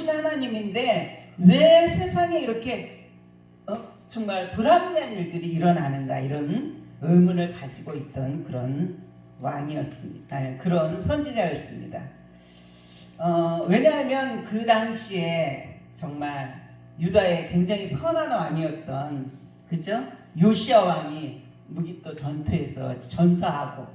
좋으신 하나님인데 왜 세상에 이렇게 정말 불합리한 일들이 일어나는가, 이런 의문을 가지고 있던 그런 왕이었습니다. 아니, 그런 선지자였습니다. 왜냐하면 그 당시에 정말 유다의 굉장히 선한 왕이었던, 그죠? 요시야 왕이 무기또 전투에서 전사하고,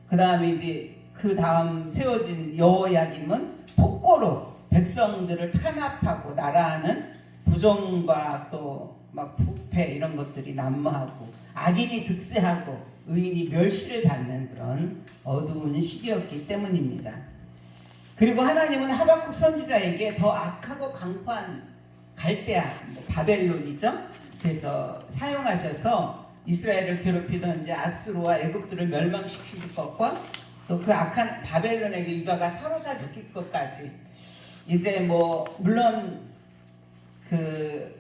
그 다음에 이제 그 다음 세워진 여호야김은 폭거로 백성들을 탄압하고 나라하는 부정과 또 막 부패 이런 것들이 난무하고 악인이 득세하고 의인이 멸시를 받는 그런 어두운 시기였기 때문입니다. 그리고 하나님은 하박국 선지자에게 더 악하고 강포한 갈대아, 바벨론이죠. 그래서 사용하셔서 이스라엘을 괴롭히던 이제 아수르와 애굽들을 멸망시킬 것과 또 그 악한 바벨론에게 유다가 사로잡힐 것까지, 이제 뭐 물론 그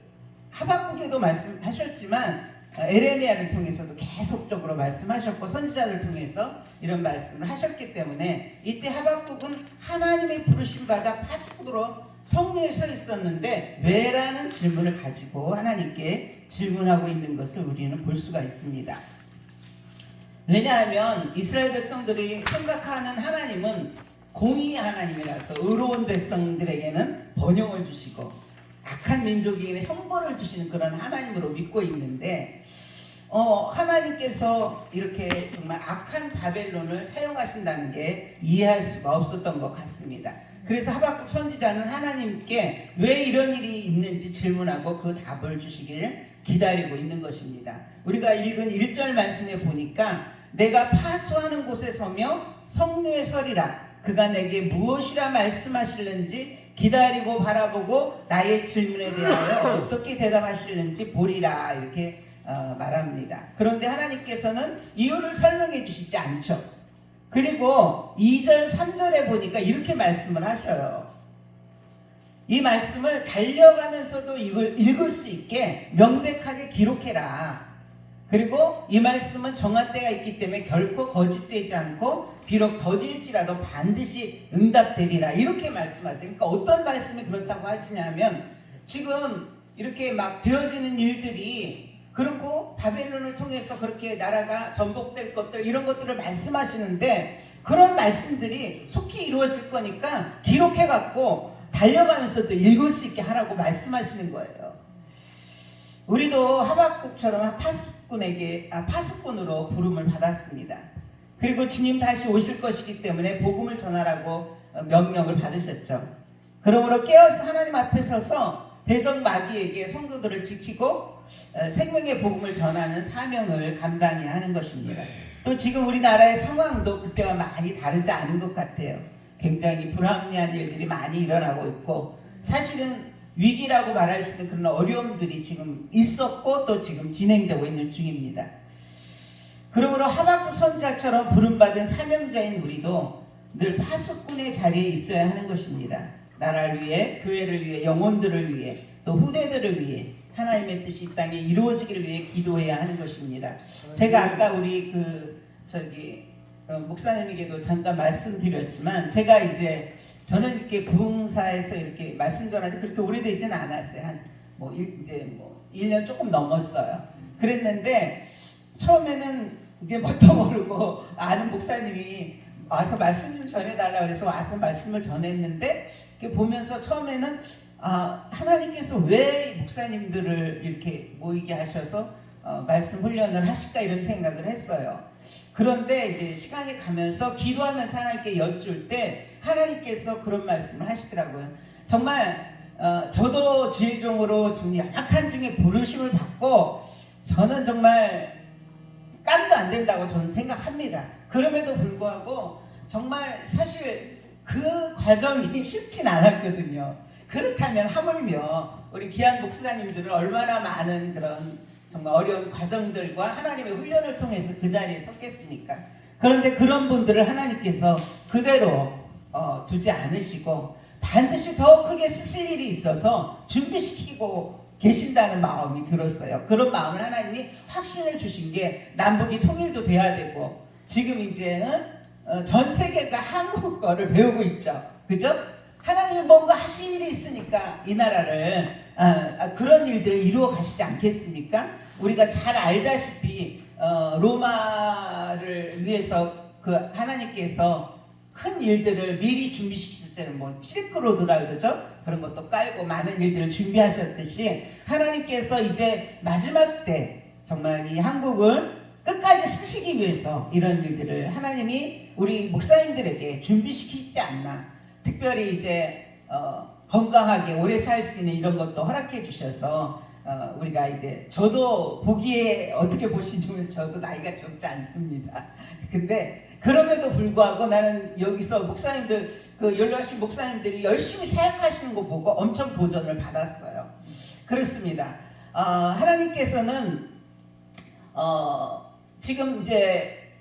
하박국에도 말씀하셨지만 에레미야를 통해서도 계속적으로 말씀하셨고 선지자를 통해서 이런 말씀을 하셨기 때문에 이때 하박국은 하나님의 부르심 받아 파수꾼으로 성문에 서 있었는데 왜라는 질문을 가지고 하나님께 질문하고 있는 것을 우리는 볼 수가 있습니다. 왜냐하면 이스라엘 백성들이 생각하는 하나님은 공의의 하나님이라서 의로운 백성들에게는 번영을 주시고 악한 민족에게는 형벌을 주시는 그런 하나님으로 믿고 있는데 하나님께서 이렇게 정말 악한 바벨론을 사용하신다는 게 이해할 수가 없었던 것 같습니다. 그래서 하박국 선지자는 하나님께 왜 이런 일이 있는지 질문하고 그 답을 주시길 기다리고 있는 것입니다. 우리가 읽은 1절 말씀에 보니까 내가 파수하는 곳에 서며 성류에 서리라. 그가 내게 무엇이라 말씀하실는지 기다리고 바라보고 나의 질문에 대하여 어떻게 대답하실는지 보리라, 이렇게 말합니다. 그런데 하나님께서는 이유를 설명해 주시지 않죠. 그리고 2절 3절에 보니까 이렇게 말씀을 하셔요. 이 말씀을 달려가면서도 이걸 읽을 수 있게 명백하게 기록해라. 그리고 이 말씀은 정한 때가 있기 때문에 결코 거짓되지 않고 비록 더딜지라도 반드시 응답되리라, 이렇게 말씀하세요. 그러니까 어떤 말씀이 그렇다고 하시냐면 지금 이렇게 막 되어지는 일들이 그렇고 바벨론을 통해서 그렇게 나라가 전복될 것들, 이런 것들을 말씀하시는데 그런 말씀들이 속히 이루어질 거니까 기록해갖고 달려가면서도 읽을 수 있게 하라고 말씀하시는 거예요. 우리도 하박국처럼 파수꾼으로 부름을 받았습니다. 그리고 주님 다시 오실 것이기 때문에 복음을 전하라고 명령을 받으셨죠. 그러므로 깨어서 하나님 앞에 서서 대적 마귀에게 성도들을 지키고 생명의 복음을 전하는 사명을 감당해야 하는 것입니다. 또 지금 우리나라의 상황도 그때와 많이 다르지 않은 것 같아요. 굉장히 불합리한 일들이 많이 일어나고 있고 사실은 위기라고 말할 수 있는 그런 어려움들이 지금 있었고 또 지금 진행되고 있는 중입니다. 그러므로 하박국 선지자처럼 부름받은 사명자인 우리도 늘 파수꾼의 자리에 있어야 하는 것입니다. 나라를 위해, 교회를 위해, 영혼들을 위해, 또 후대들을 위해 하나님의 뜻이 이 땅에 이루어지기를 위해 기도해야 하는 것입니다. 제가 아까 우리 목사님에게도 잠깐 말씀드렸지만 제가 이제 저는 이렇게 부흥사에서 이렇게 말씀 전하지 그렇게 오래되지는 않았어요. 이제 1년 조금 넘었어요. 그랬는데 처음에는 이게 뭣도 모르고 아는 목사님이 와서 말씀 좀 전해달라고 해서 와서 말씀을 전했는데 이렇게 보면서 처음에는 하나님께서 왜 목사님들을 이렇게 모이게 하셔서 말씀 훈련을 하실까 이런 생각을 했어요. 그런데 이제 시간이 가면서 기도하면서 하나님께 여쭐 때 하나님께서 그런 말씀을 하시더라고요. 정말 저도 주일종으로 좀 연약한 중에 부르심을 받고 저는 정말 깜도 안 된다고 저는 생각합니다. 그럼에도 불구하고 정말 사실 그 과정이 쉽진 않았거든요. 그렇다면 하물며 우리 귀한 목사님들은 얼마나 많은 그런 정말 어려운 과정들과 하나님의 훈련을 통해서 그 자리에 섰겠습니까? 그런데 그런 분들을 하나님께서 그대로 두지 않으시고 반드시 더 크게 쓰실 일이 있어서 준비시키고 계신다는 마음이 들었어요. 그런 마음을 하나님이 확신을 주신 게 남북이 통일도 돼야 되고 지금 이제는 전 세계가 한국어를 배우고 있죠. 그죠? 하나님이 뭔가 하실 일이 있으니까 하나님께서 이 나라를 그런 일들을 이루어 가시지 않겠습니까? 우리가 잘 알다시피 로마를 위해서 그 하나님께서 큰 일들을 미리 준비시킬 때는 뭐 실크로드라 그러죠. 그런 것도 깔고 많은 일들을 준비하셨듯이 하나님께서 이제 마지막 때 정말 이 한국을 끝까지 쓰시기 위해서 이런 일들을 하나님이 우리 목사님들에게 준비시키지 않나. 특별히 이제 건강하게 오래 살 수 있는 이런 것도 허락해 주셔서 우리가 이제 저도 보기에 어떻게 보시면 저도 나이가 적지 않습니다. 근데 그럼에도 불구하고 나는 여기서 목사님들 그 연로하신 목사님들이 열심히 사역하시는 거 보고 엄청 도전을 받았어요. 그렇습니다. 하나님께서는 지금 이제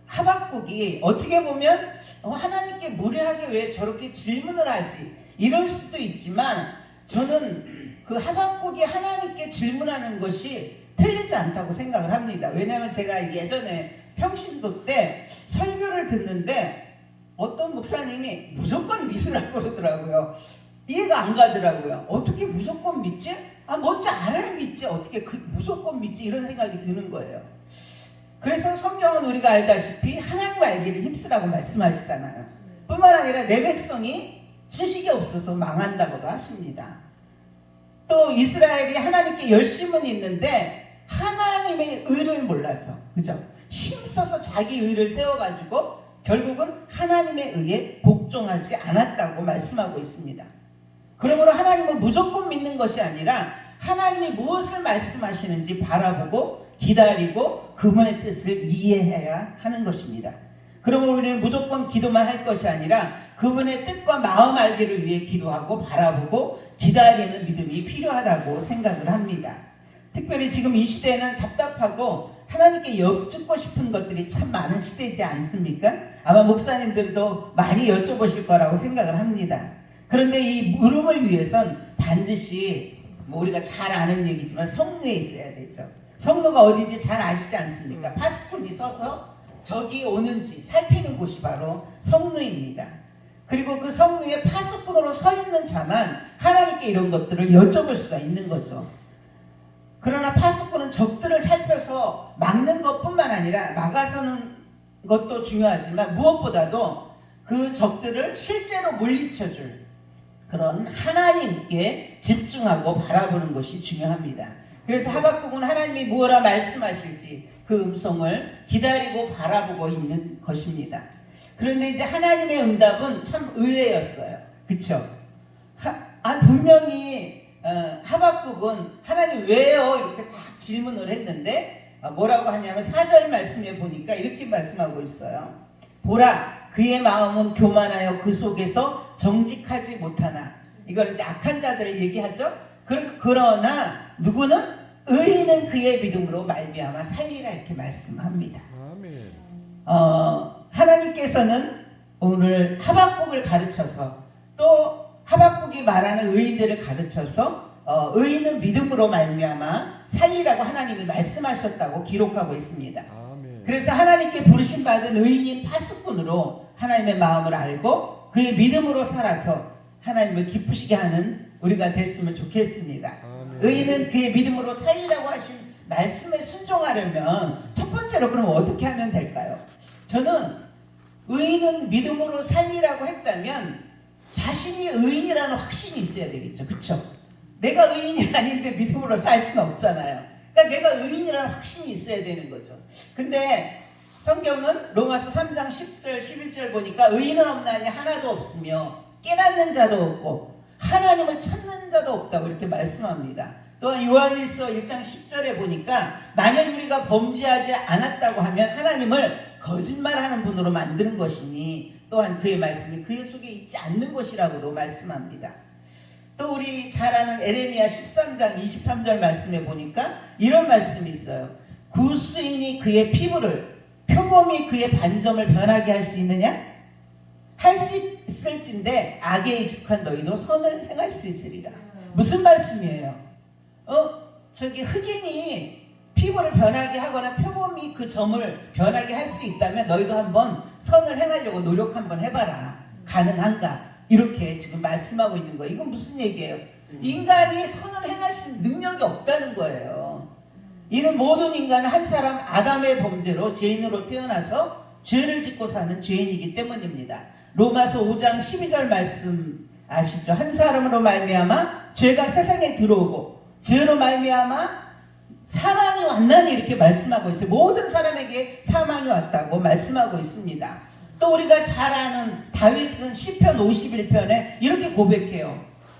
하박국이 어떻게 보면 하나님께 무례하게 왜 저렇게 질문을 하지 이럴 수도 있지만 저는 그 하박국이 하나님께 질문하는 것이 틀리지 않다고 생각을 합니다. 왜냐하면 제가 예전에 평신도 때 설교를 듣는데 어떤 목사님이 무조건 믿으라고 그러더라고요. 이해가 안 가더라고요. 어떻게 무조건 믿지? 뭔지 알아야 믿지. 어떻게 무조건 믿지? 이런 생각이 드는 거예요. 그래서 성경은 우리가 알다시피 하나님 알기를 힘쓰라고 말씀하시잖아요. 뿐만 아니라 내 백성이 지식이 없어서 망한다고도 하십니다. 또 이스라엘이 하나님께 열심은 있는데 하나님의 의를 몰라서, 그죠? 힘써서 자기 의를 세워가지고 결국은 하나님의 의에 복종하지 않았다고 말씀하고 있습니다. 그러므로 하나님은 무조건 믿는 것이 아니라 하나님이 무엇을 말씀하시는지 바라보고 기다리고 그분의 뜻을 이해해야 하는 것입니다. 그러므로 우리는 무조건 기도만 할 것이 아니라 그분의 뜻과 마음 알기를 위해 기도하고 바라보고 기다리는 믿음이 필요하다고 생각을 합니다. 특별히 지금 이 시대에는 답답하고 하나님께 여쭙고 싶은 것들이 참 많은 시대이지 않습니까? 아마 목사님들도 많이 여쭤보실 거라고 생각을 합니다. 그런데 이 물음을 위해선 반드시 우리가 잘 아는 얘기지만 성루에 있어야 되죠. 성루가 어딘지 잘 아시지 않습니까? 파수꾼이 서서 적이 오는지 살피는 곳이 바로 성루입니다. 그리고 그 성루에 파수꾼으로 서 있는 자만 하나님께 이런 것들을 여쭤볼 수가 있는 거죠. 그러나 파수꾼은 적들을 살펴서 막는 것뿐만 아니라 막아서는 것도 중요하지만 무엇보다도 그 적들을 실제로 물리쳐줄 그런 하나님께 집중하고 바라보는 것이 중요합니다. 그래서 하박국은 하나님이 무엇라 말씀하실지 그 음성을 기다리고 바라보고 있는 것입니다. 그런데 이제 하나님의 응답은 참 의외였어요. 그렇죠? 분명히 하박국은 하나님 왜요? 이렇게 막 질문을 했는데 뭐라고 하냐면 4절 말씀에 보니까 이렇게 말씀하고 있어요. 보라, 그의 마음은 교만하여 그 속에서 정직하지 못하나. 이걸 이제 악한 자들을 얘기하죠. 그러나 누구는 의인은 그의 믿음으로 말미암아 살리라 이렇게 말씀합니다. 아멘. 하나님께서는 오늘 하박국을 가르쳐서 또 하박국이 말하는 의인들을 가르쳐서 의인은 믿음으로 말미암아 살리라고 하나님이 말씀하셨다고 기록하고 있습니다. 아멘. 그래서 하나님께 부르심 받은 의인인 파수꾼으로 하나님의 마음을 알고 그의 믿음으로 살아서 하나님을 기쁘시게 하는 우리가 됐으면 좋겠습니다. 아멘. 의인은 그의 믿음으로 살리라고 하신 말씀에 순종하려면 첫 번째로 그럼 어떻게 하면 될까요? 저는 의인은 믿음으로 살리라고 했다면 자신이 의인이라는 확신이 있어야 되겠죠. 그렇죠? 내가 의인이 아닌데 믿음으로 살 수는 없잖아요. 그러니까 내가 의인이라는 확신이 있어야 되는 거죠. 근데 성경은 로마서 3장 10절 11절 보니까 의인은 없나니 하나도 없으며 깨닫는 자도 없고 하나님을 찾는 자도 없다고 이렇게 말씀합니다. 또한 요한일서 1장 10절에 보니까 만약 우리가 범죄하지 않았다고 하면 하나님을 거짓말하는 분으로 만드는 것이니 또한 그의 말씀이 그의 속에 있지 않는 것이라고도 말씀합니다. 또 우리 잘 아는 에레미야 13장 23절 말씀에 보니까 이런 말씀이 있어요. 구수인이 그의 피부를 표범이 그의 반점을 변하게 할 수 있느냐? 할 수 있을진데 악에 익숙한 너희도 선을 행할 수 있으리라. 무슨 말씀이에요? 흑인이 피부를 변하게 하거나 표범이 그 점을 변하게 할 수 있다면 너희도 한번 선을 행하려고 노력 한번 해봐라. 가능한가? 이렇게 지금 말씀하고 있는 거예요. 이건 무슨 얘기예요? 인간이 선을 행할 수 있는 능력이 없다는 거예요. 이는 모든 인간은 한 사람 아담의 범죄로 죄인으로 태어나서 죄를 짓고 사는 죄인이기 때문입니다. 로마서 5장 12절 말씀 아시죠? 한 사람으로 말미암아 죄가 세상에 들어오고 죄로 말미암아 사망이 왔나니 이렇게 말씀하고 있어요. 모든 사람에게 사망이 왔다고 말씀하고 있습니다. 또 우리가 잘 아는 다윗은 시편 51편에 이렇게 고백해요.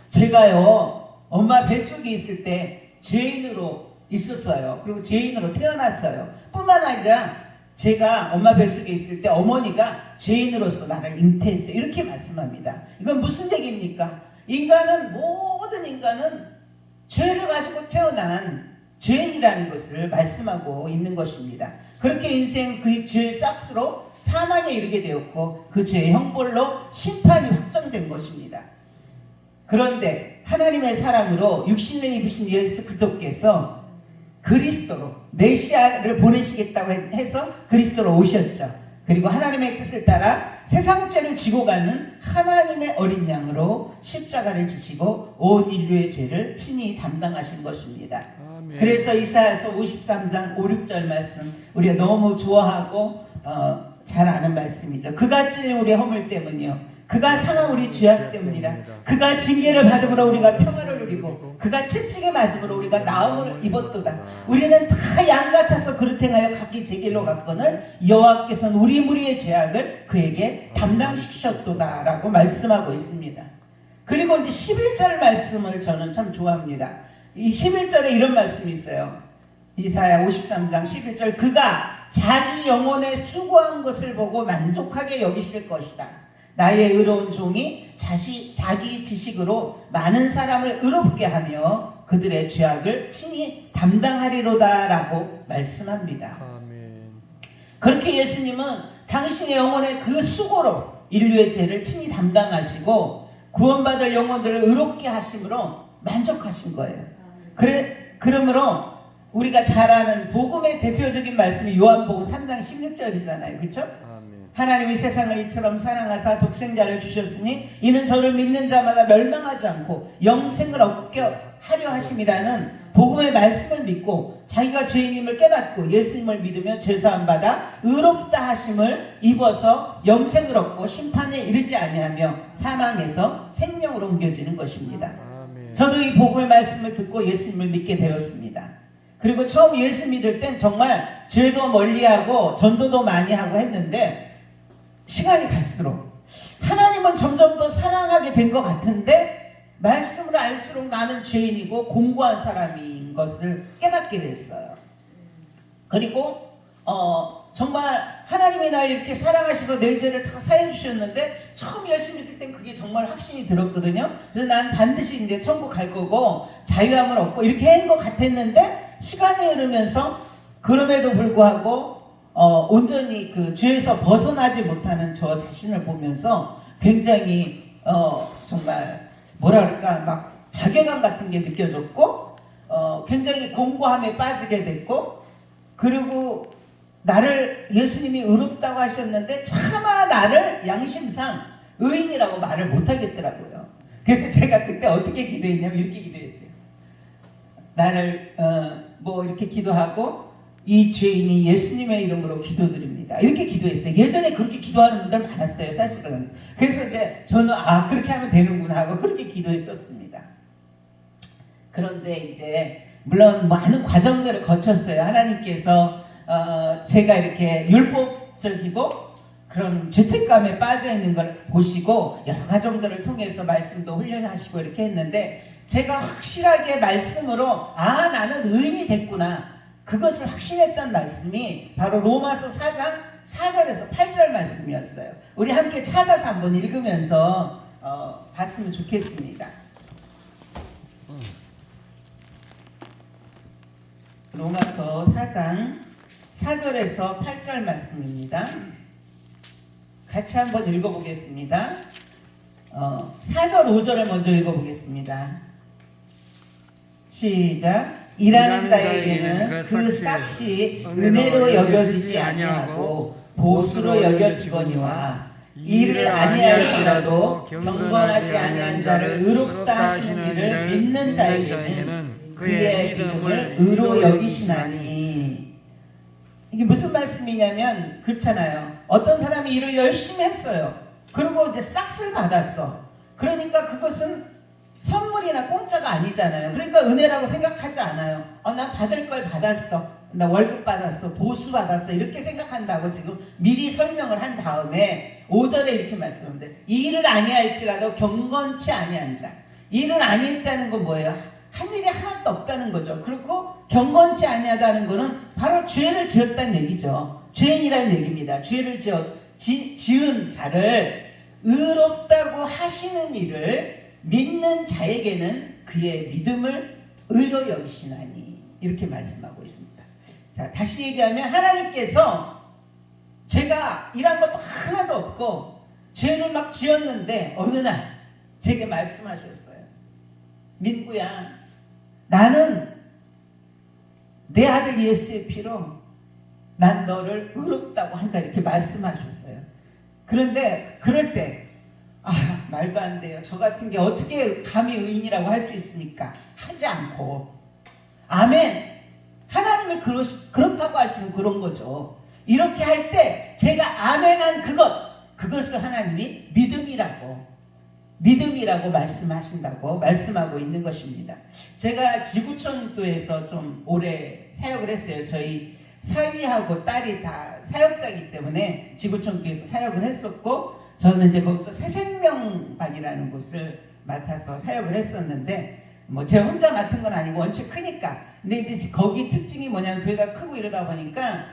제가요 엄마 뱃속에 있을 때 죄인으로 있었어요. 그리고 죄인으로 태어났어요. 뿐만 아니라 제가 엄마 뱃속에 있을 때 어머니가 죄인으로서 나를 잉태했어요. 이렇게 말씀합니다. 이건 무슨 얘기입니까? 모든 인간은 죄를 가지고 태어난 죄인이라는 것을 말씀하고 있는 것입니다. 그렇게 인생 그 죄의 싹스로 사망에 이르게 되었고 그 죄의 형벌로 심판이 확정된 것입니다. 그런데 하나님의 사랑으로 육신을 입으신 예수 그리스도께서 그리스도로 메시아를 보내시겠다고 해서 그리스도로 오셨죠. 그리고 하나님의 뜻을 따라 세상 죄를 지고 가는 하나님의 어린 양으로 십자가를 지시고 온 인류의 죄를 친히 담당하신 것입니다. 아멘. 그래서 이사야서 53장 5, 6절 말씀 우리가 너무 좋아하고 잘 아는 말씀이죠. 그가 찔린 우리의 허물 때문이요 그가 상한 우리 죄악 때문이라. 그가 징계를 받음으로 우리가 평화를 누리고 그가 채찍에 맞음으로 우리가 나음을 입었도다. 우리는 다 양 같아서 그릇 행하여 각기 제 길로 갔거늘 여호와께서는 우리 무리의 죄악을 그에게 담당시키셨도다 라고 말씀하고 있습니다. 그리고 이제 11절 말씀을 저는 참 좋아합니다. 이 11절에 이런 말씀이 있어요. 이사야 53장 11절 그가 자기 영혼에 수고한 것을 보고 만족하게 여기실 것이다. 나의 의로운 종이 자기 지식으로 많은 사람을 의롭게 하며 그들의 죄악을 친히 담당하리로다 라고 말씀합니다. 아멘. 그렇게 예수님은 당신의 영혼의 그 수고로 인류의 죄를 친히 담당하시고 구원받을 영혼들을 의롭게 하심으로 만족하신 거예요. 그러므로 우리가 잘 아는 복음의 대표적인 말씀이 요한복음 3장 16절이잖아요. 그렇죠? 하나님이 세상을 이처럼 사랑하사 독생자를 주셨으니 이는 저를 믿는 자마다 멸망하지 않고 영생을 얻게 하려 하심이라는 복음의 말씀을 믿고 자기가 죄인임을 깨닫고 예수님을 믿으며 죄사함 받아 의롭다 하심을 입어서 영생을 얻고 심판에 이르지 아니하며 사망에서 생명으로 옮겨지는 것입니다. 아멘. 저도 이 복음의 말씀을 듣고 예수님을 믿게 되었습니다. 그리고 처음 예수 믿을 땐 정말 죄도 멀리하고 전도도 많이 하고 했는데 시간이 갈수록 하나님은 점점 더 사랑하게 된 것 같은데 말씀을 알수록 나는 죄인이고 공고한 사람인 것을 깨닫게 됐어요. 그리고 정말 하나님이 날 이렇게 사랑하시고 내 죄를 다 사해 주셨는데 처음 예수 믿을 땐 그게 정말 확신이 들었거든요. 그래서 난 반드시 이제 천국 갈 거고 자유함을 얻고 이렇게 한 것 같았는데 시간이 흐르면서 그럼에도 불구하고 온전히 그 죄에서 벗어나지 못하는 저 자신을 보면서 굉장히 정말 뭐랄까 막 자괴감 같은 게 느껴졌고 굉장히 공고함에 빠지게 됐고 그리고 나를 예수님이 의롭다고 하셨는데 차마 나를 양심상 의인이라고 말을 못하겠더라고요. 그래서 제가 그때 어떻게 기도했냐면 이렇게 기도했어요. 나를 뭐 이렇게 기도하고 이 죄인이 예수님의 이름으로 기도드립니다. 이렇게 기도했어요. 예전에 그렇게 기도하는 분들 많았어요, 사실은. 그래서 이제 저는 그렇게 하면 되는구나 하고 그렇게 기도했었습니다. 그런데 이제 물론 많은 과정들을 거쳤어요. 하나님께서 제가 이렇게 율법적이고 그런 죄책감에 빠져 있는 걸 보시고 여러 과정들을 통해서 말씀도 훈련하시고 이렇게 했는데 제가 확실하게 말씀으로 나는 의인이 됐구나. 그것을 확신했던 말씀이 바로 로마서 4장 4절에서 8절 말씀이었어요. 우리 함께 찾아서 한번 읽으면서 봤으면 좋겠습니다. 로마서 4장 4절에서 8절 말씀입니다. 같이 한번 읽어보겠습니다. 4절 5절을 먼저 읽어보겠습니다. 시작. 일하는 자에게는 그 싹시 은혜로 여겨지지 아니하고 보수로 여겨지거니와 이를 아니할지라도 경건하지 아니한 자를 의롭다 하시는 이를 믿는 자에게는 그의 믿음을 의로 여기시나니. 이게 무슨 말씀이냐면 그렇잖아요. 어떤 사람이 일을 열심히 했어요. 그리고 이제 싹쓸 받았어. 그러니까 그것은 선물이나 공짜가 아니잖아요. 그러니까 은혜라고 생각하지 않아요. 난 받을 걸 받았어. 나 월급 받았어. 보수 받았어. 이렇게 생각한다고 지금 미리 설명을 한 다음에 5절에 이렇게 말씀하는데, 이 일을 아니할지라도 경건치 아니한 자. 일을 아니했다는 건 뭐예요? 한 일이 하나도 없다는 거죠. 그렇고 경건치 아니하다는 거는 바로 죄를 지었다는 얘기죠. 죄인이라는 얘기입니다. 죄를 지은 자를 의롭다고 하시는 일을 믿는 자에게는 그의 믿음을 의로 여기시나니, 이렇게 말씀하고 있습니다. 자, 다시 얘기하면 하나님께서 제가 일한 것도 하나도 없고 죄를 막 지었는데 어느 날 제게 말씀하셨어요. 민구야, 나는 내 아들 예수의 피로 난 너를 의롭다고 한다, 이렇게 말씀하셨어요. 그런데 그럴 때 말도 안 돼요. 저 같은 게 어떻게 감히 의인이라고 할 수 있습니까? 하지 않고, 아멘. 하나님이 그렇다고 하시면 그런 거죠. 이렇게 할 때 제가 아멘한 그것을 하나님이 믿음이라고 말씀하신다고 말씀하고 있는 것입니다. 제가 지구촌 교회에서 좀 오래 사역을 했어요. 저희 사위하고 딸이 다 사역자이기 때문에 지구촌 교회에서 사역을 했었고, 저는 이제 거기서 새생명반이라는 곳을 맡아서 사역을 했었는데, 뭐 제가 혼자 맡은 건 아니고 원체 크니까. 근데 이제 거기 특징이 뭐냐면 교회가 크고 이러다 보니까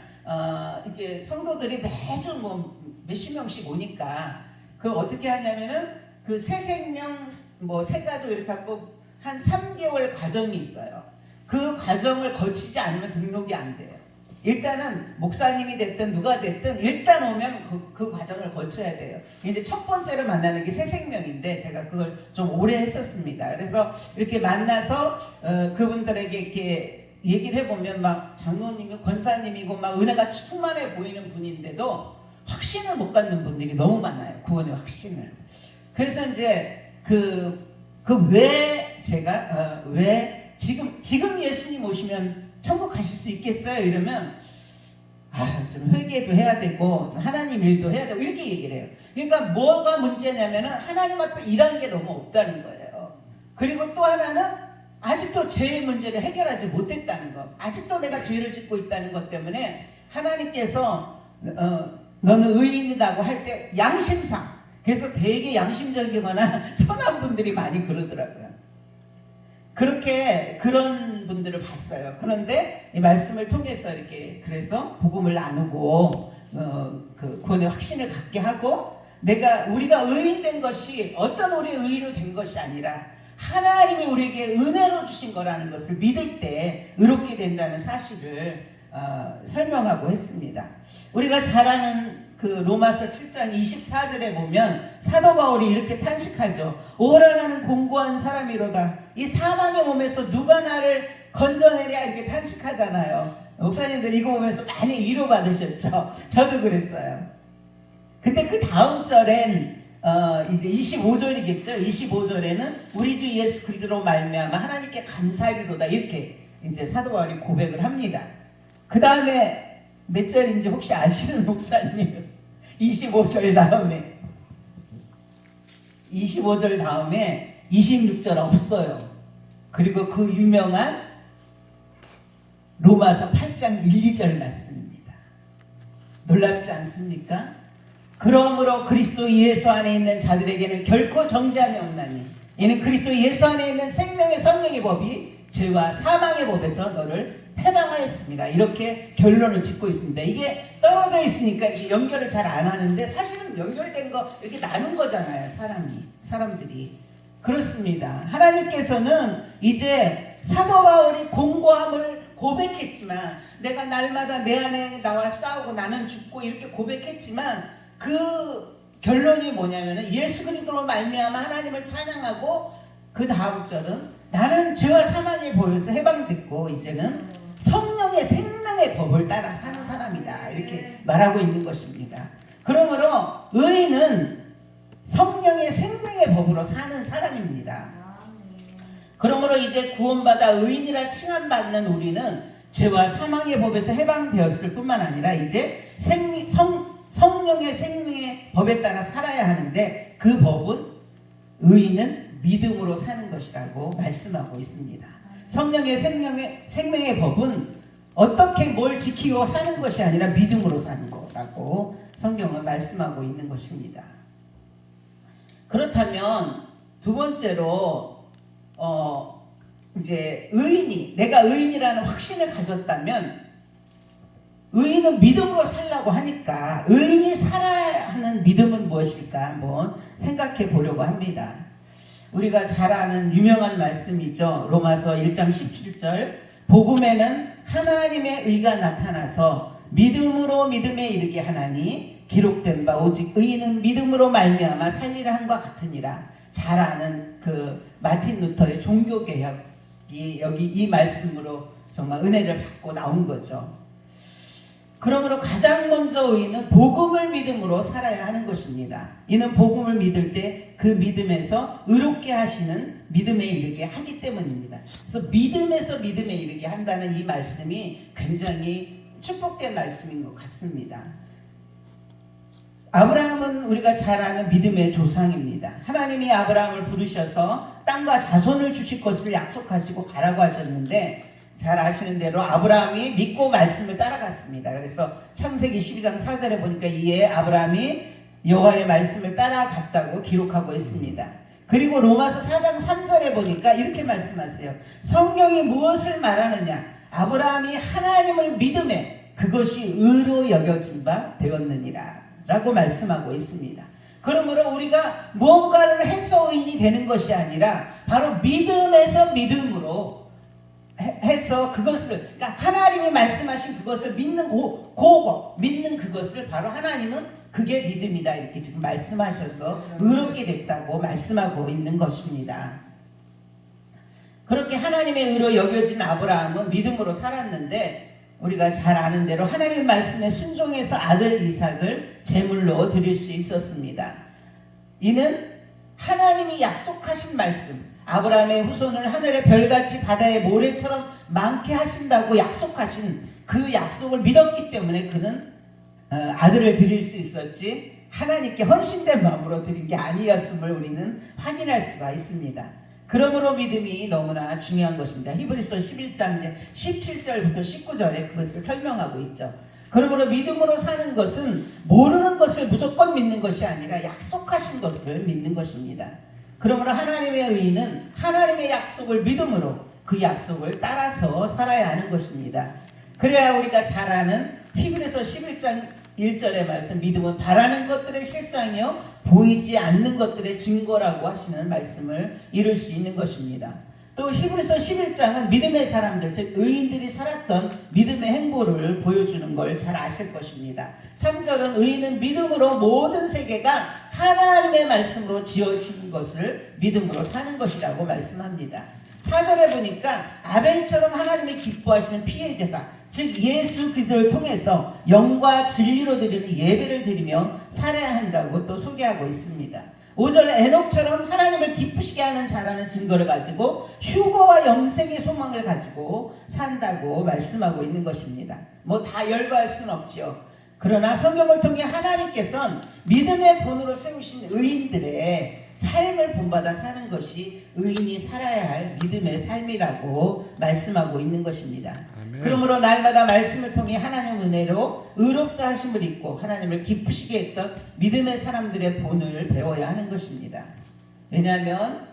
이렇게 성도들이 매주 뭐 몇십 명씩 오니까 그 어떻게 하냐면은 그 새생명 뭐 새가족 이렇게 갖고 한 3개월 과정이 있어요. 그 과정을 거치지 않으면 등록이 안 돼요. 일단은 목사님이 됐든 누가 됐든 일단 오면 그 과정을 거쳐야 돼요. 이제 첫 번째로 만나는 게 새생명인데 제가 그걸 좀 오래 했었습니다. 그래서 이렇게 만나서 그분들에게 이렇게 얘기를 해보면 막 장로님이 권사님이고 막 은혜가 충만해 보이는 분인데도 확신을 못 갖는 분들이 너무 많아요. 구원의 확신을. 그래서 이제 왜 제가 왜 지금 예수님 오시면 천국 가실 수 있겠어요? 이러면 좀 회개도 해야 되고 하나님 일도 해야 되고 이렇게 얘기를 해요. 그러니까 뭐가 문제냐면은 하나님 앞에 일한 게 너무 없다는 거예요. 그리고 또 하나는 아직도 죄의 문제를 해결하지 못했다는 것. 아직도 내가 죄를 짓고 있다는 것 때문에 하나님께서 너는 의인이라고 할 때 양심상, 그래서 되게 양심적이거나 선한 분들이 많이 그러더라고요. 그런 분들을 봤어요. 그런데 이 말씀을 통해서 이렇게 그래서 복음을 나누고 그 구원의 확신을 갖게 하고, 우리가 의인된 것이 어떤 우리의 의로 된 것이 아니라 하나님이 우리에게 은혜로 주신 거라는 것을 믿을 때 의롭게 된다는 사실을 설명하고 했습니다. 우리가 잘 아는 그 로마서 7장 24절에 보면 사도 바울이 이렇게 탄식하죠. 오라 나는 공고한 사람이로다. 이 사망의 몸에서 누가 나를 건져내랴, 이렇게 탄식하잖아요. 목사님들 이거 보면서 많이 위로받으셨죠. 저도 그랬어요. 근데 그 다음 절엔 이제 25절이겠죠. 25절에는 우리 주 예수 그리스도로 말미암아 하나님께 감사하리로다, 이렇게 이제 사도 바울이 고백을 합니다. 그 다음에 몇 절인지 혹시 아시는 목사님? 25절 다음에 26절 없어요. 그리고 그 유명한 로마서 8장 1, 2절 말씀입니다. 놀랍지 않습니까? 그러므로 그리스도 예수 안에 있는 자들에게는 결코 정죄함이 없나니 이는 그리스도 예수 안에 있는 생명의 성령의 법이 죄와 사망의 법에서 너를 해방하였습니다. 이렇게 결론을 짓고 있습니다. 이게 떨어져 있으니까 이게 연결을 잘 안 하는데 사실은 연결된 거 이렇게 나눈 거잖아요. 사람들이. 그렇습니다. 하나님께서는 이제 사도 바울이 공고함을 고백했지만, 내가 날마다 내 안에 나와 싸우고 나는 죽고 이렇게 고백했지만, 그 결론이 뭐냐면은 예수 그리스도로 말미암아 하나님을 찬양하고, 그 다음 절은 나는 죄와 사망의 법에서 해방됐고 이제는 성령의 생명의 법을 따라 사는 사람이다, 이렇게 말하고 있는 것입니다. 그러므로 의인은 성령의 생명의 법으로 사는 사람입니다. 그러므로 이제 구원받아 의인이라 칭함받는 우리는 죄와 사망의 법에서 해방되었을 뿐만 아니라 이제 성령의 생명의 법에 따라 살아야 하는데, 그 법은 의인은 믿음으로 사는 것이라고 말씀하고 있습니다. 성령의 생명의 법은 어떻게 뭘 지키고 사는 것이 아니라 믿음으로 사는 거라고 성경은 말씀하고 있는 것입니다. 그렇다면 두 번째로 이제 내가 의인이라는 확신을 가졌다면, 의인은 믿음으로 살라고 하니까 의인이 살아야 하는 믿음은 무엇일까 한번 생각해 보려고 합니다. 우리가 잘 아는 유명한 말씀이죠. 로마서 1장 17절, 복음에는 하나님의 의가 나타나서 믿음으로 믿음에 이르게 하나니 기록된 바 오직 의인은 믿음으로 말미암아 살리라 함과 같으니라. 잘 아는 그 마틴 루터의 종교개혁이 여기 이 말씀으로 정말 은혜를 받고 나온 거죠. 그러므로 가장 먼저 의인은 복음을 믿음으로 살아야 하는 것입니다. 이는 복음을 믿을 때 그 믿음에서 의롭게 하시는 믿음에 이르게 하기 때문입니다. 그래서 믿음에서 믿음에 이르게 한다는 이 말씀이 굉장히 축복된 말씀인 것 같습니다. 아브라함은 우리가 잘 아는 믿음의 조상입니다. 하나님이 아브라함을 부르셔서 땅과 자손을 주실 것을 약속하시고 가라고 하셨는데, 잘 아시는 대로 아브라함이 믿고 말씀을 따라갔습니다. 그래서 창세기 12장 4절에 보니까 이에 아브라함이 여호와의 말씀을 따라갔다고 기록하고 있습니다. 그리고 로마서 4장 3절에 보니까 이렇게 말씀하세요. 성경이 무엇을 말하느냐? 아브라함이 하나님을 믿음에 그것이 의로 여겨진 바 되었느니라 라고 말씀하고 있습니다. 그러므로 우리가 무언가를 해서 의인이 되는 것이 아니라 바로 믿음에서 믿음으로 해서 그것을, 그러니까 하나님이 말씀하신 그것을 믿는 믿는 그것을 바로 하나님은 그게 믿음이다 이렇게 지금 말씀하셔서 의롭게 됐다고 말씀하고 있는 것입니다. 그렇게 하나님의 의로 여겨진 아브라함은 믿음으로 살았는데, 우리가 잘 아는 대로 하나님의 말씀에 순종해서 아들 이삭을 제물로 드릴 수 있었습니다. 이는 하나님이 약속하신 말씀, 아브라함의 후손을 하늘의 별같이 바다의 모래처럼 많게 하신다고 약속하신 그 약속을 믿었기 때문에 그는 아들을 드릴 수 있었지, 하나님께 헌신된 마음으로 드린 게 아니었음을 우리는 확인할 수가 있습니다. 그러므로 믿음이 너무나 중요한 것입니다. 히브리서 11장 17절부터 19절에 그것을 설명하고 있죠. 그러므로 믿음으로 사는 것은 모르는 것을 무조건 믿는 것이 아니라 약속하신 것을 믿는 것입니다. 그러므로 하나님의 의인은 하나님의 약속을 믿음으로 그 약속을 따라서 살아야 하는 것입니다. 그래야 우리가 잘 아는 히브리서 11장 1절의 말씀, 믿음은 바라는 것들의 실상이요 보이지 않는 것들의 증거라고 하시는 말씀을 이룰 수 있는 것입니다. 또 히브리서 11장은 믿음의 사람들, 즉 의인들이 살았던 믿음의 행보를 보여주는 걸 잘 아실 것입니다. 3절은 의인은 믿음으로 모든 세계가 하나님의 말씀으로 지어진 것을 믿음으로 사는 것이라고 말씀합니다. 4절에 보니까 아벨처럼 하나님이 기뻐하시는 피의 제사, 즉 예수 그리스도를 통해서 영과 진리로 드리는 예배를 드리며 살아야 한다고 또 소개하고 있습니다. 5절에 에녹처럼 하나님을 기쁘시게 하는 자라는 증거를 가지고 휴거와 영생의 소망을 가지고 산다고 말씀하고 있는 것입니다. 뭐 다 열거할 수는 없지요. 그러나 성경을 통해 하나님께서는 믿음의 본으로 세우신 의인들의 삶을 본받아 사는 것이 의인이 살아야 할 믿음의 삶이라고 말씀하고 있는 것입니다. 아멘. 그러므로 날마다 말씀을 통해 하나님 은혜로 의롭다 하심을 입고 하나님을 기쁘시게 했던 믿음의 사람들의 본을 배워야 하는 것입니다. 왜냐하면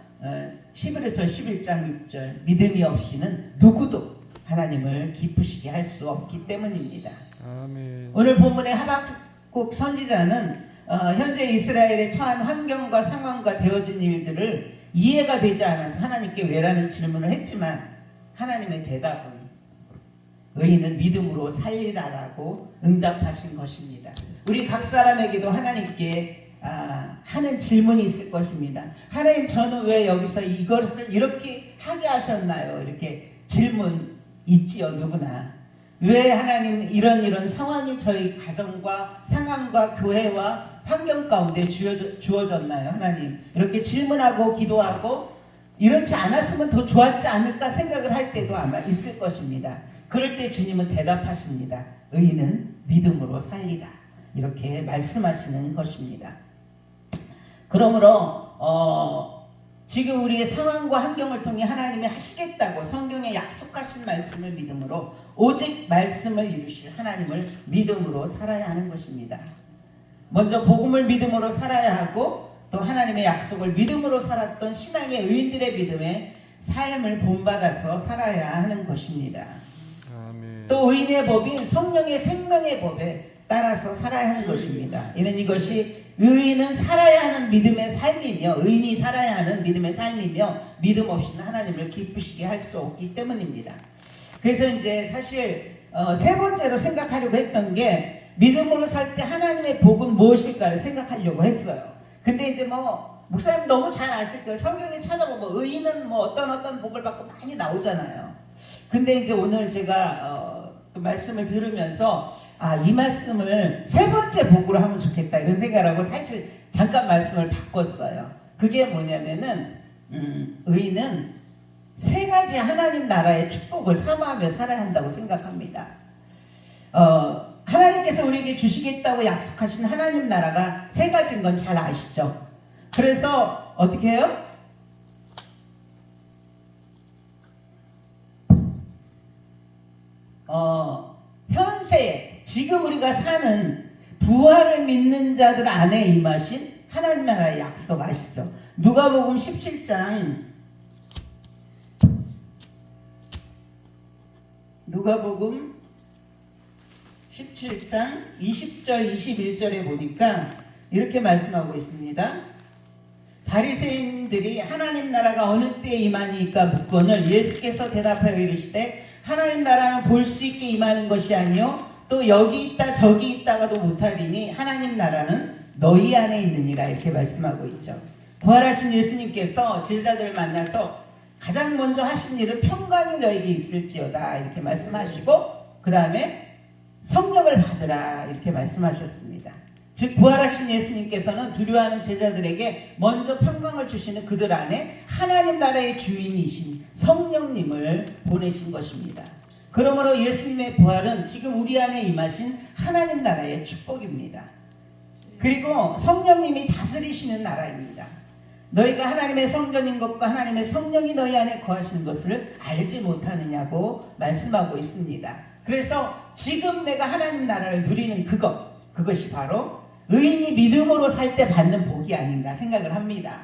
히브리서 11장 6절, 믿음이 없이는 누구도 하나님을 기쁘시게 할 수 없기 때문입니다. 아멘. 오늘 본문의 하박국 선지자는 현재 이스라엘에 처한 환경과 상황과 되어진 일들을 이해가 되지 않아서 하나님께 왜라는 질문을 했지만, 하나님의 대답은 의인은 믿음으로 살리라라고 응답하신 것입니다. 우리 각 사람에게도 하나님께 하는 질문이 있을 것입니다. 하나님, 저는 왜 여기서 이것을 이렇게 하게 하셨나요? 이렇게 질문 있지요, 누구나. 왜 하나님 이런 상황이 저희 가정과 상황과 교회와 환경 가운데 주어졌나요? 하나님 이렇게 질문하고 기도하고 이렇지 않았으면 더 좋았지 않을까 생각을 할 때도 아마 있을 것입니다. 그럴 때 주님은 대답하십니다. 의인은 믿음으로 살리라. 이렇게 말씀하시는 것입니다. 그러므로 지금 우리의 상황과 환경을 통해 하나님이 하시겠다고 성경에 약속하신 말씀을 믿음으로 오직 말씀을 이루실 하나님을 믿음으로 살아야 하는 것입니다. 먼저 복음을 믿음으로 살아야 하고 또 하나님의 약속을 믿음으로 살았던 신앙의 의인들의 믿음의 삶을 본받아서 살아야 하는 것입니다. 아멘. 또 의인의 법인 성령의 생명의 법에 따라서 살아야 하는 것입니다. 이는 이것이 의인은 살아야 하는 믿음의 삶이며 의인이 살아야 하는 믿음의 삶이며 믿음 없이는 하나님을 기쁘시게 할 수 없기 때문입니다. 그래서 이제 사실 세 번째로 생각하려고 했던 게 믿음으로 살 때 하나님의 복은 무엇일까를 생각하려고 했어요. 근데 이제 목사님 너무 잘 아실 거예요. 성경에 찾아보면 의인은 어떤 복을 받고 많이 나오잖아요. 근데 이제 오늘 제가 말씀을 들으면서 이 말씀을 세 번째 복으로 하면 좋겠다 이런 생각을 하고 사실 잠깐 말씀을 바꿨어요. 그게 뭐냐면은 의인은 세 가지 하나님 나라의 축복을 사모하며 살아야 한다고 생각합니다. 하나님께서 우리에게 주시겠다고 약속하신 하나님 나라가 세 가지인 건 잘 아시죠? 그래서 어떻게 해요? 현세 지금 우리가 사는 부활을 믿는 자들 안에 임하신 하나님 나라의 약속 아시죠? 누가복음 17장 20절 21절에 보니까 이렇게 말씀하고 있습니다. 바리새인들이 하나님 나라가 어느 때에 임하니까 묻거늘 예수께서 대답하여 이르시되 하나님 나라는 볼 수 있게 임하는 것이 아니요 또 여기 있다 저기 있다가도 못하리니 하나님 나라는 너희 안에 있느니라 이렇게 말씀하고 있죠. 부활하신 예수님께서 제자들을 만나서 가장 먼저 하신 일은 평강이 너에게 있을지어다 이렇게 말씀하시고 그 다음에 성령을 받으라 이렇게 말씀하셨습니다. 즉 부활하신 예수님께서는 두려워하는 제자들에게 먼저 평강을 주시는 그들 안에 하나님 나라의 주인이신 성령님을 보내신 것입니다. 그러므로 예수님의 부활은 지금 우리 안에 임하신 하나님 나라의 축복입니다. 그리고 성령님이 다스리시는 나라입니다. 너희가 하나님의 성전인 것과 하나님의 성령이 너희 안에 거하시는 것을 알지 못하느냐고 말씀하고 있습니다. 그래서 지금 내가 하나님 나라를 누리는 그것이 바로 의인이 믿음으로 살 때 받는 복이 아닌가 생각을 합니다.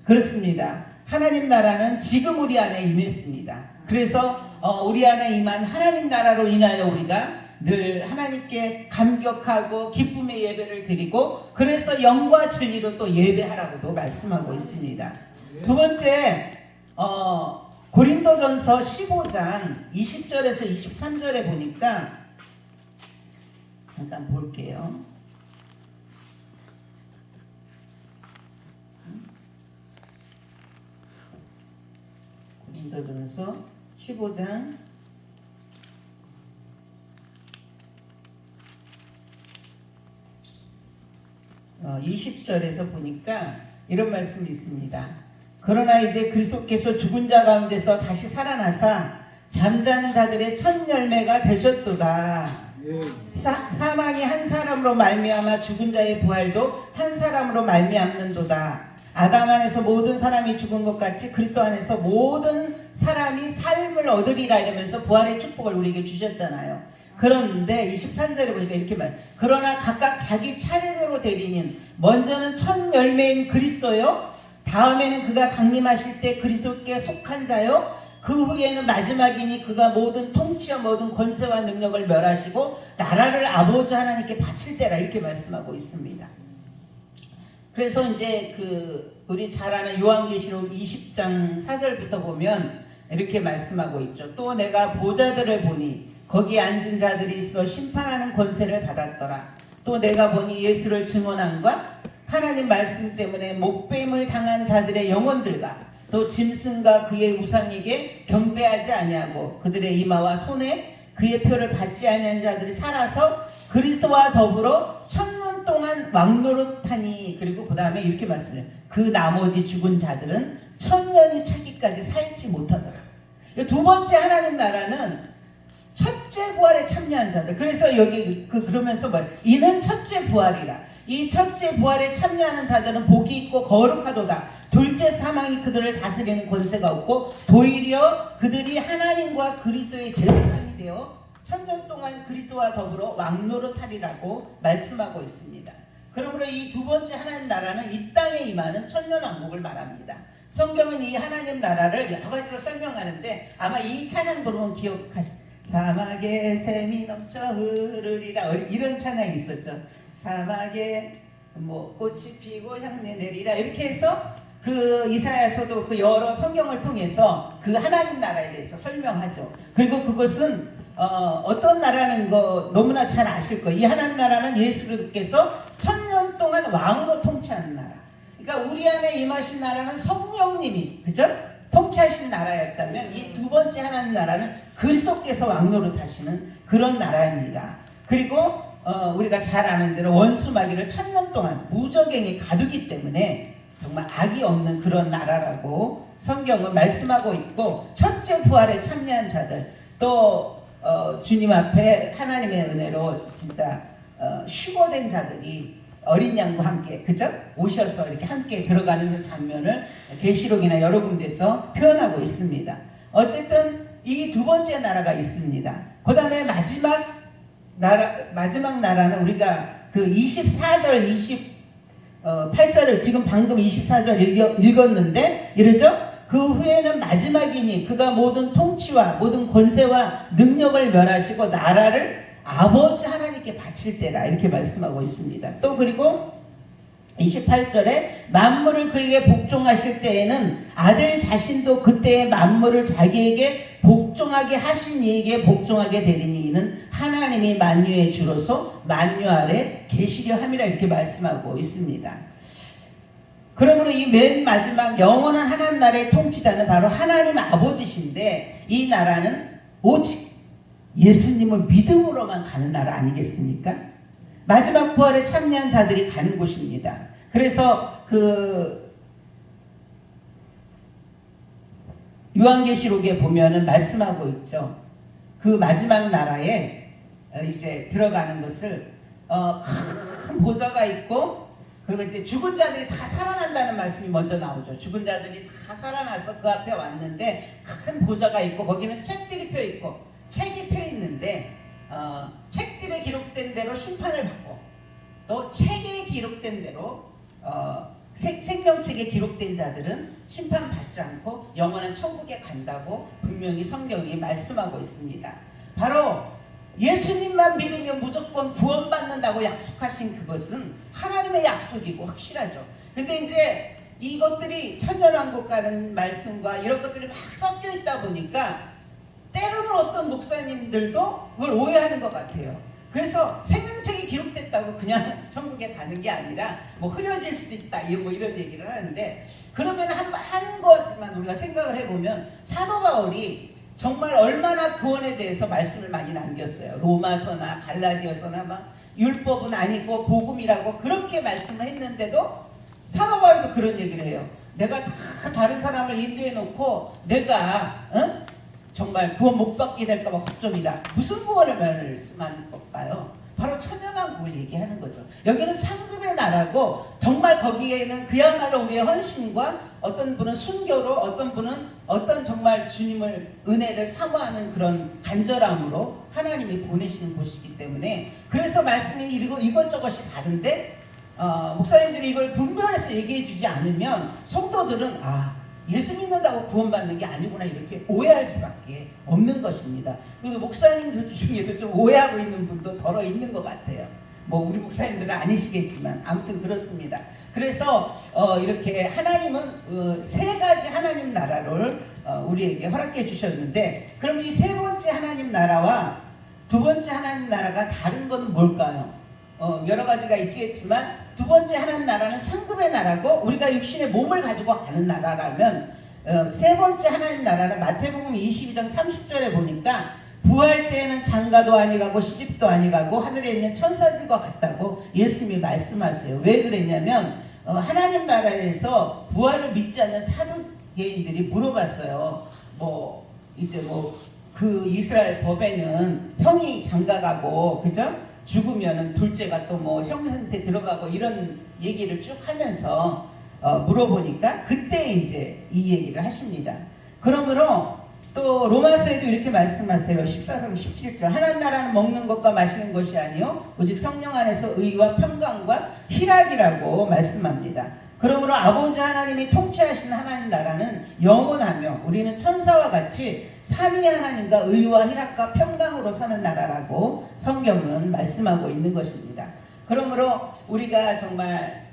그렇습니다. 하나님 나라는 지금 우리 안에 임했습니다. 그래서 우리 안에 임한 하나님 나라로 인하여 우리가 늘 하나님께 감격하고 기쁨의 예배를 드리고 그래서 영과 진리로 또 예배하라고도 말씀하고 있습니다. 두 번째 고린도전서 15장 20절에서 23절에 보니까 잠깐 볼게요. 고린도전서 15장 20절에서 보니까 이런 말씀이 있습니다. 그러나 이제 그리스도께서 죽은 자 가운데서 다시 살아나사 잠자는 자들의 첫 열매가 되셨도다. 사망이 한 사람으로 말미암아 죽은 자의 부활도 한 사람으로 말미암는도다. 아담 안에서 모든 사람이 죽은 것 같이 그리스도 안에서 모든 사람이 삶을 얻으리라 이러면서 부활의 축복을 우리에게 주셨잖아요. 그런데 23절에 보니까 이렇게 그러나 각각 자기 차례대로 되리니 먼저는 첫 열매인 그리스도요 다음에는 그가 강림하실 때 그리스도께 속한 자요 그 후에는 마지막이니 그가 모든 통치와 모든 권세와 능력을 멸하시고 나라를 아버지 하나님께 바칠 때라 이렇게 말씀하고 있습니다. 그래서 이제 우리 잘 아는 요한계시록 20장 4절부터 보면 이렇게 말씀하고 있죠. 또 내가 보좌들을 보니 거기에 앉은 자들이 있어 심판하는 권세를 받았더라. 또 내가 보니 예수를 증언함과 하나님 말씀 때문에 목뱀을 당한 자들의 영혼들과 또 짐승과 그의 우상에게 경배하지 아니하고 그들의 이마와 손에 그의 표를 받지 아니한 자들이 살아서 그리스도와 더불어 1000년 동안 왕노릇하니. 그리고 그 다음에 이렇게 말씀해요. 그 나머지 죽은 자들은 1000년이 차기까지 살지 못하더라. 두 번째 하나님 나라는 첫째 부활에 참여한 자들. 그래서 여기 그러면서 이는 첫째 부활이라. 이 첫째 부활에 참여하는 자들은 복이 있고 거룩하도다. 둘째 사망이 그들을 다스리는 권세가 없고 도리어 그들이 하나님과 그리스도의 제사장이 되어 1000년 동안 그리스도와 더불어 왕노릇하리라고 말씀하고 있습니다. 그러므로 이 두 번째 하나님 나라는 이 땅에 임하는 천년왕국을 말합니다. 성경은 이 하나님 나라를 여러 가지로 설명하는데 아마 이 찬양 부르면 기억하시죠. 사막에 샘이 넘쳐 흐르리라, 이런 찬양이 있었죠. 사막에 꽃이 피고 향내 내리라. 이렇게 해서 그 이사야서도 그 여러 성경을 통해서 그 하나님 나라에 대해서 설명하죠. 그리고 그것은 어떤 나라는 거 너무나 잘 아실 거예요. 이 하나님 나라는 예수님께서 1000년 동안 왕으로 통치하는 나라. 그러니까 우리 안에 임하신 나라는 성령님이, 그죠? 통치하신 나라였다면 이 두 번째 하나님 나라는 그리스도께서 왕노릇 하시는 그런 나라입니다. 그리고 우리가 잘 아는 대로 원수마귀를 1000년 동안 무적행에 가두기 때문에 정말 악이 없는 그런 나라라고 성경은 말씀하고 있고, 첫째 부활에 참여한 자들, 또 주님 앞에 하나님의 은혜로 진짜 휴거된 자들이 어린 양과 함께, 그죠? 오셔서 이렇게 함께 들어가는 장면을 계시록이나 여러 군데서 표현하고 있습니다. 어쨌든 이 두 번째 나라가 있습니다. 그 다음에 마지막 나라는 우리가 그 24절, 28절을 지금 방금 24절 읽었는데 이러죠? 그 후에는 마지막이니 그가 모든 통치와 모든 권세와 능력을 멸하시고 나라를 아버지 하나님께 바칠 때라, 이렇게 말씀하고 있습니다. 또 그리고 28절에 만물을 그에게 복종하실 때에는 아들 자신도 그때의 만물을 자기에게 복종하게 하신 이에게 복종하게 되리니 이는 하나님이 만유의 주로서 만유 아래 계시려 함이라, 이렇게 말씀하고 있습니다. 그러므로 이 맨 마지막 영원한 하나님 나라의 통치자는 바로 하나님 아버지신데, 이 나라는 오직 예수님을 믿음으로만 가는 나라 아니겠습니까? 마지막 부활에 참여한 자들이 가는 곳입니다. 그래서 그 요한계시록에 보면은 말씀하고 있죠. 그 마지막 나라에 이제 들어가는 것을 큰 보좌가 있고, 그리고 이제 죽은 자들이 다 살아난다는 말씀이 먼저 나오죠. 죽은 자들이 다 살아나서 그 앞에 왔는데 큰 보좌가 있고 거기는 책들이 펴 있고, 책이 펴 있는데 책들에 기록된 대로 심판을 받고, 또 책에 기록된 대로 생명책에 기록된 자들은 심판받지 않고 영원한 천국에 간다고 분명히 성경이 말씀하고 있습니다. 바로 예수님만 믿으면 무조건 구원받는다고 약속하신 그것은 하나님의 약속이고 확실하죠. 근데 이제 이것들이 천년왕국 가는 말씀과 이런 것들이 막 섞여 있다 보니까 때로는 어떤 목사님들도 그걸 오해하는 것 같아요. 그래서 생명책이 기록됐다고 그냥 천국에 가는 게 아니라 뭐 흐려질 수도 있다, 뭐 이런 얘기를 하는데, 그러면 한 거지만 우리가 생각을 해보면 사도 바울이 정말 얼마나 구원에 대해서 말씀을 많이 남겼어요. 로마서나 갈라디아서나 막 율법은 아니고 복음이라고 그렇게 말씀을 했는데도 사도 바울도 그런 얘기를 해요. 내가 다 다른 사람을 인도해 놓고 내가 정말 구원 못 받게 될까봐 걱정이다. 무슨 구원을 말씀하는 걸까요? 바로 천년왕국을 얘기하는 거죠. 여기는 상급의 나라고, 정말 거기에는 그야말로 우리의 헌신과 어떤 분은 순교로, 어떤 분은 어떤 정말 주님을 은혜를 사모하는 그런 간절함으로 하나님이 보내시는 곳이기 때문에, 그래서 말씀이 이것저것이 다른데 목사님들이 이걸 분별해서 얘기해 주지 않으면 성도들은 예수 믿는다고 구원받는 게 아니구나, 이렇게 오해할 수밖에 없는 것입니다. 그리고 목사님들 중에도 좀 오해하고 있는 분도 더러 있는 것 같아요. 뭐 우리 목사님들은 아니시겠지만 아무튼 그렇습니다. 그래서 이렇게 하나님은 세 가지 하나님 나라를 우리에게 허락해 주셨는데, 그럼 이 세 번째 하나님 나라와 두 번째 하나님 나라가 다른 건 뭘까요? 여러 가지가 있겠지만 두 번째 하나님 나라는 상급의 나라고, 우리가 육신의 몸을 가지고 가는 나라라면 세 번째 하나님 나라는 마태복음 22장 30절에 보니까 부활 때에는 장가도 아니가고 시집도 아니가고 하늘에 있는 천사들과 같다고 예수님이 말씀하세요. 왜 그랬냐면 하나님 나라에서 부활을 믿지 않는 사두개인들이 물어봤어요. 이제 그 이스라엘 법에는 형이 장가가고 그죠? 죽으면은 둘째가 또 형한테 들어가고 이런 얘기를 쭉 하면서 물어보니까 그때 이제 이 얘기를 하십니다. 그러므로 또 로마서에도 이렇게 말씀하세요. 14장 17절 하나님 나라는 먹는 것과 마시는 것이 아니요 오직 성령 안에서 의와 평강과 희락이라고 말씀합니다. 그러므로 아버지 하나님이 통치하시는 하나님 나라는 영원하며 우리는 천사와 같이 삼위 하나님과 의와 희락과 평강으로 사는 나라라고 성경은 말씀하고 있는 것입니다. 그러므로 우리가 정말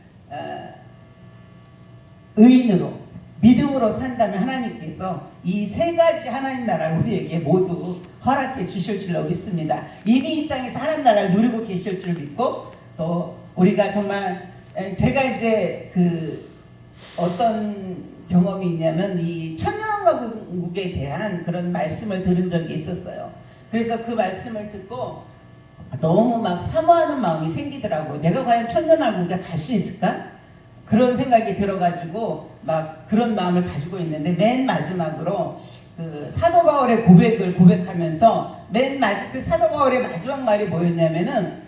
의인으로 믿음으로 산다면 하나님께서 이 세 가지 하나님 나라를 우리에게 모두 허락해 주실 줄로 믿습니다. 이미 이 땅에서 하나님 나라를 누리고 계실 줄 믿고 또 우리가 정말 제가 이제 어떤 경험이 있냐면 이 천년왕국에 대한 그런 말씀을 들은 적이 있었어요. 그래서 그 말씀을 듣고 너무 막 사모하는 마음이 생기더라고요. 내가 과연 천년왕국에 갈 수 있을까? 그런 생각이 들어가지고 막 그런 마음을 가지고 있는데 맨 마지막으로 그 사도 바울의 고백을 고백하면서 그 사도 바울의 마지막 말이 뭐였냐면은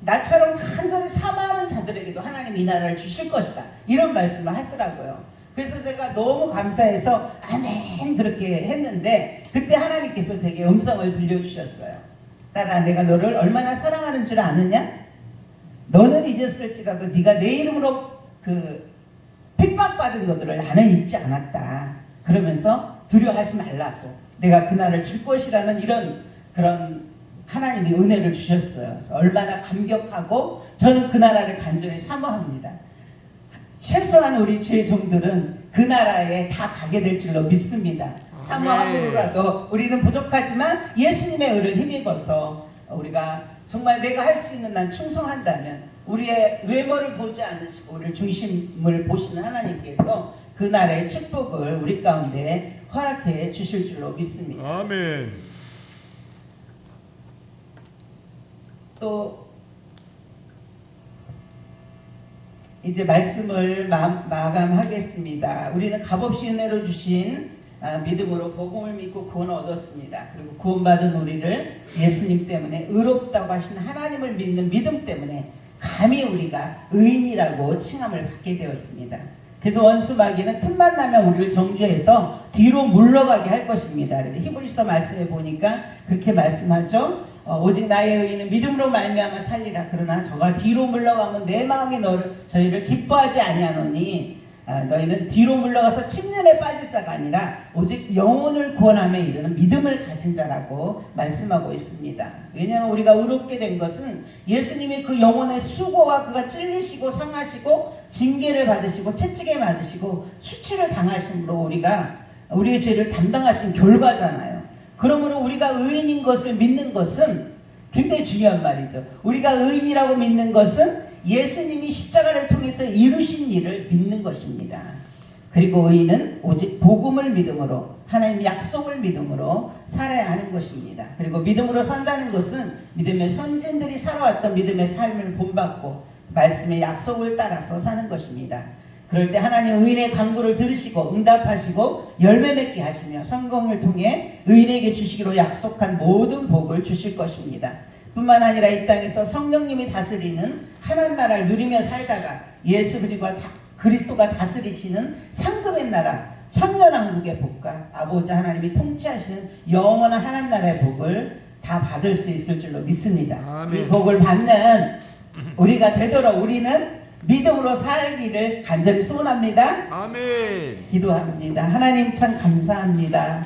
나처럼 간절히 사모하는 자들에게도 하나님 이 나라를 주실 것이다. 이런 말씀을 하더라고요. 그래서 제가 너무 감사해서 아멘 그렇게 했는데 그때 하나님께서 제게 음성을 들려주셨어요. 딸아 내가 너를 얼마나 사랑하는 줄 아느냐? 너는 잊었을지라도 네가 내 이름으로 핍박받은 것들을 나는 잊지 않았다. 그러면서 두려워하지 말라고 내가 그날을 줄 것이라는 그런 하나님이 은혜를 주셨어요. 얼마나 감격하고 저는 그 나라를 간절히 사모합니다. 최소한 우리 제종들은 그 나라에 다 가게 될 줄로 믿습니다. 사모함으로라도 우리는 부족하지만 예수님의 의를 힘입어서 우리가 정말 내가 할 수 있는 난 충성한다면 우리의 외모를 보지 않으시고 우리를 중심을 보시는 하나님께서 그 나라의 축복을 우리 가운데 허락해 주실 줄로 믿습니다. 아멘. 또 이제 말씀을 마감하겠습니다. 우리는 값없이 은혜로 주신 믿음으로 복음을 믿고 구원을 얻었습니다. 그리고 구원받은 우리를 예수님 때문에 의롭다고 하신 하나님을 믿는 믿음 때문에 감히 우리가 의인이라고 칭함을 받게 되었습니다. 그래서 원수 마귀는 틈만 나면 우리를 정죄해서 뒤로 물러가게 할 것입니다. 히브리서 말씀에 보니까 그렇게 말씀하죠. 오직 나의 의인은 믿음으로 말미암아 살리라. 그러나 저가 뒤로 물러가면 내 마음이 저희를 기뻐하지 아니하노니 너희는 뒤로 물러가서 침륜에 빠질 자가 아니라 오직 영혼을 구원함에 이르는 믿음을 가진 자라고 말씀하고 있습니다. 왜냐하면 우리가 의롭게 된 것은 예수님이 그 영혼의 수고와 그가 찔리시고 상하시고 징계를 받으시고 채찍에 맞으시고 수치를 당하심으로 우리가 우리의 죄를 담당하신 결과잖아요. 그러므로 우리가 의인인 것을 믿는 것은 굉장히 중요한 말이죠. 우리가 의인이라고 믿는 것은 예수님이 십자가를 통해서 이루신 일을 믿는 것입니다. 그리고 의인은 오직 복음을 믿음으로 하나님 약속을 믿음으로 살아야 하는 것입니다. 그리고 믿음으로 산다는 것은 믿음의 선진들이 살아왔던 믿음의 삶을 본받고 말씀의 약속을 따라서 사는 것입니다. 그럴 때 하나님 의인의 간구를 들으시고 응답하시고 열매 맺게 하시며 성공을 통해 의인에게 주시기로 약속한 모든 복을 주실 것입니다. 뿐만 아니라 이 땅에서 성령님이 다스리는 하나님 나라를 누리며 살다가 예수 그리스도가 다스리시는 상급의 나라 천년왕국의 복과 아버지 하나님이 통치하시는 영원한 하나님 나라의 복을 다 받을 수 있을 줄로 믿습니다. 아멘. 이 복을 받는 우리가 되도록 우리는 믿음으로 살기를 간절히 소원합니다. 아멘. 기도합니다. 하나님 참 감사합니다.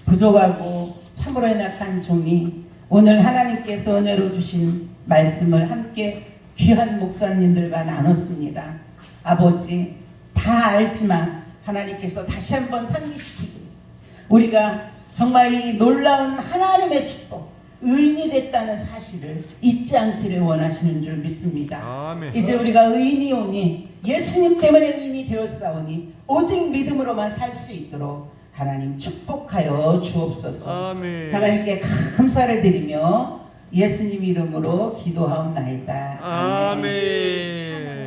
부족하고 참으로 연약한 종이 오늘 하나님께서 은혜로 주신 말씀을 함께 귀한 목사님들과 나눴습니다. 아버지 다 알지만 하나님께서 다시 한번 상기시키고 우리가 정말 이 놀라운 하나님의 축복 의인이 됐다는 사실을 잊지 않기를 원하시는 줄 믿습니다. 아멘. 이제 우리가 의인이오니 예수님 때문에 의인이 되었사오니 오직 믿음으로만 살 수 있도록 하나님 축복하여 주옵소서. 아멘. 하나님께 감사를 드리며 예수님 이름으로 기도하옵나이다. 아멘.